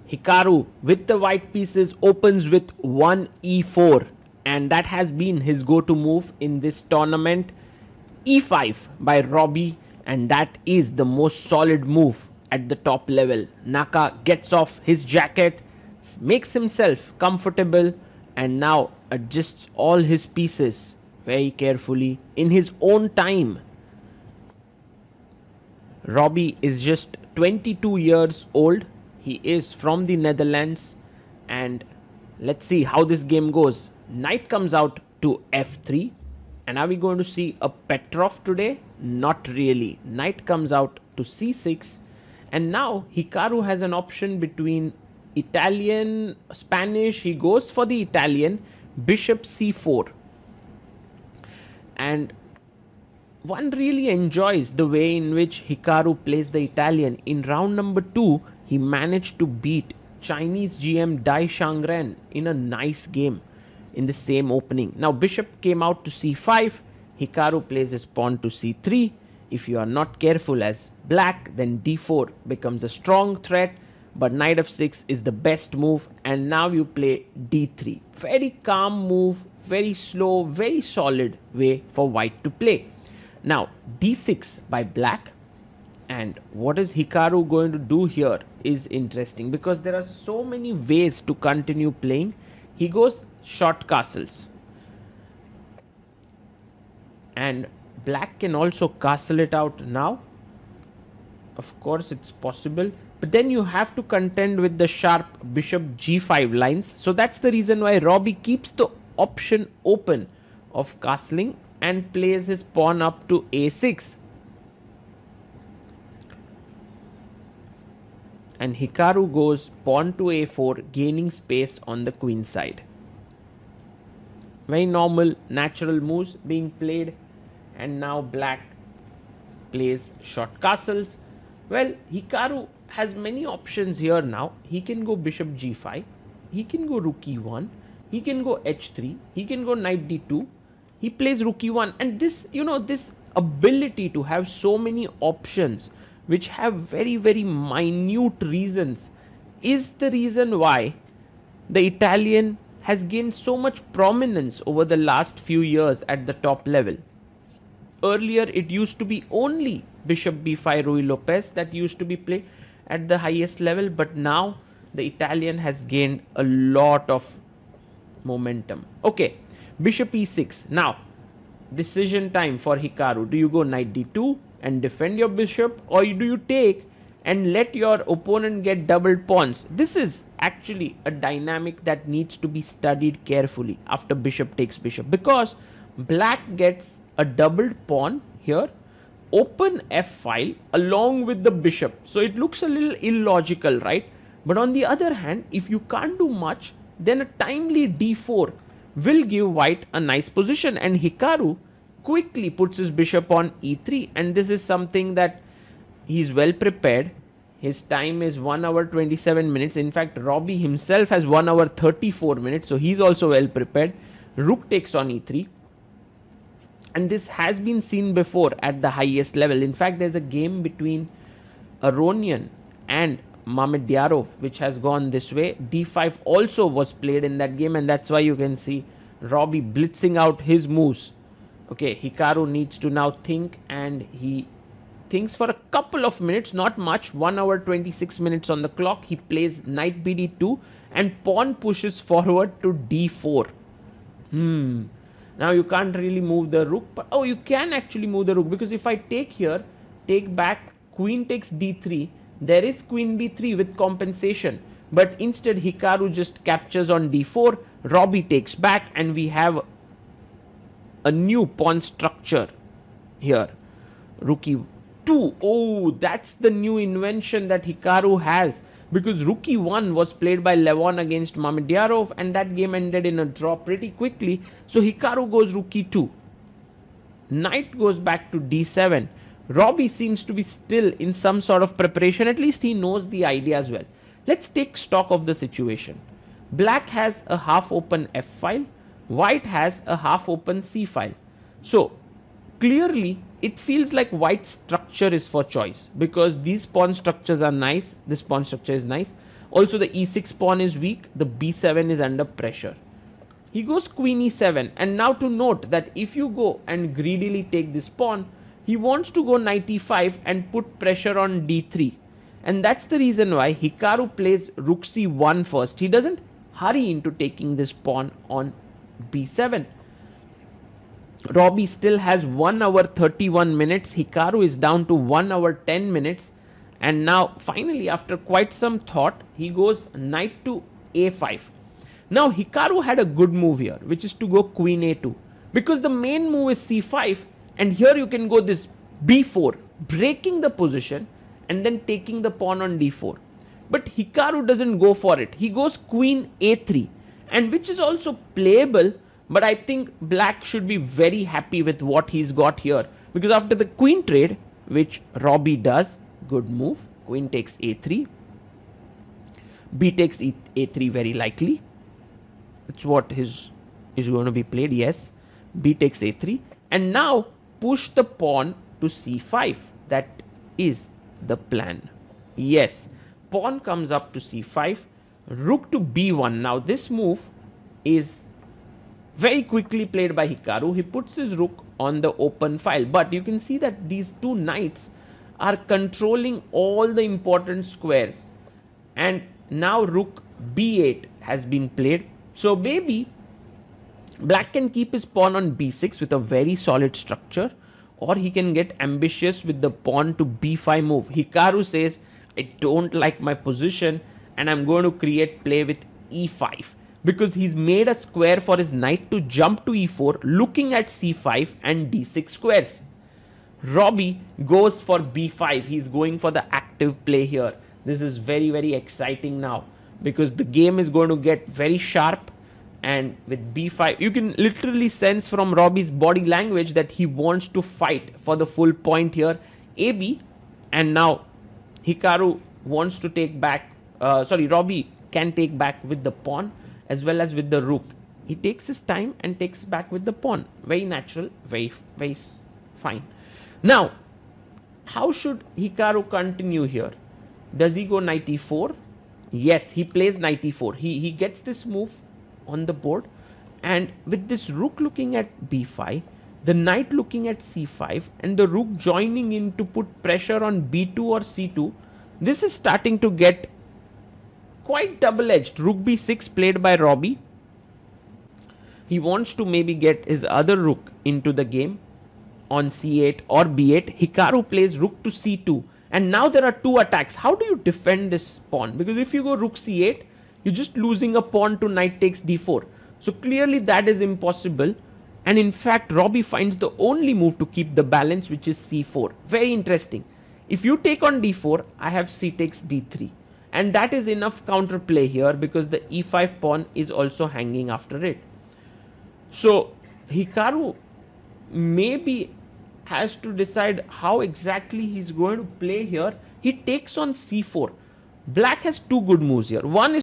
Hikaru with the white pieces opens with 1 e4, and that has been his go-to move in this tournament. e5 by Robbie, and that is the most solid move at the top level. Naka gets off his jacket, makes himself comfortable, and now adjusts all his pieces very carefully in his own time. Robbie is just 22 years old. He is from the Netherlands, and let's see how this game goes. Knight comes out to f3, and are we going to see a Petrov today? Not really. Knight comes out to c6, and now Hikaru has an option between Italian, Spanish. He goes for the Italian, bishop c4, and one really enjoys the way in which Hikaru plays the Italian. In round number 2, he managed to beat Chinese GM Dai Shangren in a nice game in the same opening. Now bishop came out to c5, Hikaru plays his pawn to c3. If you are not careful as black, then d4 becomes a strong threat, but knight f6 is the best move, and now you play d3. Very calm move, very slow, very solid way for white to play. Now d6 by black, and what is Hikaru going to do here is interesting because there are so many ways to continue playing. He goes short castles, and black can also castle it out now. Of course it's possible, but then you have to contend with the sharp bishop g5 lines. So that's the reason why Robbie keeps the option open of castling and plays his pawn up to a6. And Hikaru goes pawn to a4, gaining space on the queen side. Very normal, natural moves being played, and now black plays short castles. Well, Hikaru has many options here now. He can go bishop g5, he can go rook e1, he can go h3, he can go knight d2, he plays rook e1, and this, this ability to have so many options which have very, very minute reasons is the reason why the Italian has gained so much prominence over the last few years at the top level. Earlier, it used to be only bishop b5 Ruy Lopez that used to be played at the highest level, but now the Italian has gained a lot of momentum. Okay, bishop e6. Now, decision time for Hikaru. Do you go knight d2 and defend your bishop, or do you take and let your opponent get doubled pawns? This is actually a dynamic that needs to be studied carefully after bishop takes bishop, because black gets a doubled pawn here, open f file along with the bishop, so it looks a little illogical, right? But on the other hand, if you can't do much, then a timely d4 will give white a nice position, and Hikaru quickly puts his bishop on e3, and this is something that he's well prepared. His time is 1 hour 27 minutes. In fact, Robbie himself has 1 hour 34 minutes, so he's also well prepared. Rook takes on e3, and this has been seen before at the highest level. In fact, there's a game between Aronian and Mamedyarov which has gone this way. d5 also was played in that game, and that's why you can see Robbie blitzing out his moves. Okay, Hikaru needs to now think, and he thinks for a couple of minutes, not much. 1 hour 26 minutes on the clock. He plays knight bd2, and pawn pushes forward to d4. Now you can't really move the rook, but you can actually move the rook, because if I take here, take back, queen takes d3, there is queen b3 with compensation, but instead Hikaru just captures on d4, Robbie takes back, and we have a new pawn structure here. Rook e2. Oh, that's the new invention that Hikaru has, because rook e1 was played by Levon against Mamedyarov, and that game ended in a draw pretty quickly. So Hikaru goes rook e2. Knight goes back to d7. Robbie seems to be still in some sort of preparation. At least he knows the idea as well. Let's take stock of the situation. Black has a half open f file. White has a half open c file. So clearly it feels like white's structure is for choice, because these pawn structures are nice, this pawn structure is nice, Also, the e6 pawn is weak. The b7 is under pressure. He goes queen e7, and now to note that if you go and greedily take this pawn, he wants to go knight e5 and put pressure on d3. And that's the reason why Hikaru plays rook c1 first. He doesn't hurry into taking this pawn on b7. Robbie still has 1 hour 31 minutes. Hikaru is down to 1 hour 10 minutes. And now, finally, after quite some thought, he goes knight to a5. Now, Hikaru had a good move here, which is to go queen a2. Because the main move is c5. And here you can go this b4, breaking the position and then taking the pawn on d4. But Hikaru doesn't go for it. He goes queen a3, and which is also playable, but I think black should be very happy with what he's got here. Because after the queen trade, which Robbie does, good move, queen takes a3, b takes a3 very likely. That's what is going to be played, yes. B takes a3, and now push the pawn to c5. That is the plan. Yes, pawn comes up to c5, rook to b1. Now this move is very quickly played by Hikaru. He puts his rook on the open file, but you can see that these two knights are controlling all the important squares. And now rook b8 has been played. So maybe black can keep his pawn on b6 with a very solid structure, or he can get ambitious with the pawn to b5 move. Hikaru says, I don't like my position and I'm going to create play with e5, because he's made a square for his knight to jump to e4, looking at c5 and d6 squares. Robbie goes for b5. He's going for the active play here. This is very, very exciting now, because the game is going to get very sharp. And with b5, you can literally sense from Robbie's body language that he wants to fight for the full point here. AB, and now Hikaru wants to take back, Robbie can take back with the pawn as well as with the rook. He takes his time and takes back with the pawn. Very natural, very, very fine. Now, how should Hikaru continue here? Does he go knight e4? Yes, he plays knight e4. He gets this move on the board, and with this rook looking at b5, the knight looking at c5, and the rook joining in to put pressure on b2 or c2, this is starting to get quite double-edged. Rook b6 played by Robbie. He wants to maybe get his other rook into the game on c8 or b8. Hikaru plays rook to c2, and now there are two attacks. How do you defend this pawn? Because if you go rook c8, you're just losing a pawn to knight takes d4. So clearly that is impossible. And in fact, Robbie finds the only move to keep the balance, which is c4. Very interesting. If you take on d4, I have c takes d3. And that is enough counterplay here, because the e5 pawn is also hanging after it. So Hikaru maybe has to decide how exactly he's going to play here. He takes on c4. Black has two good moves here. One is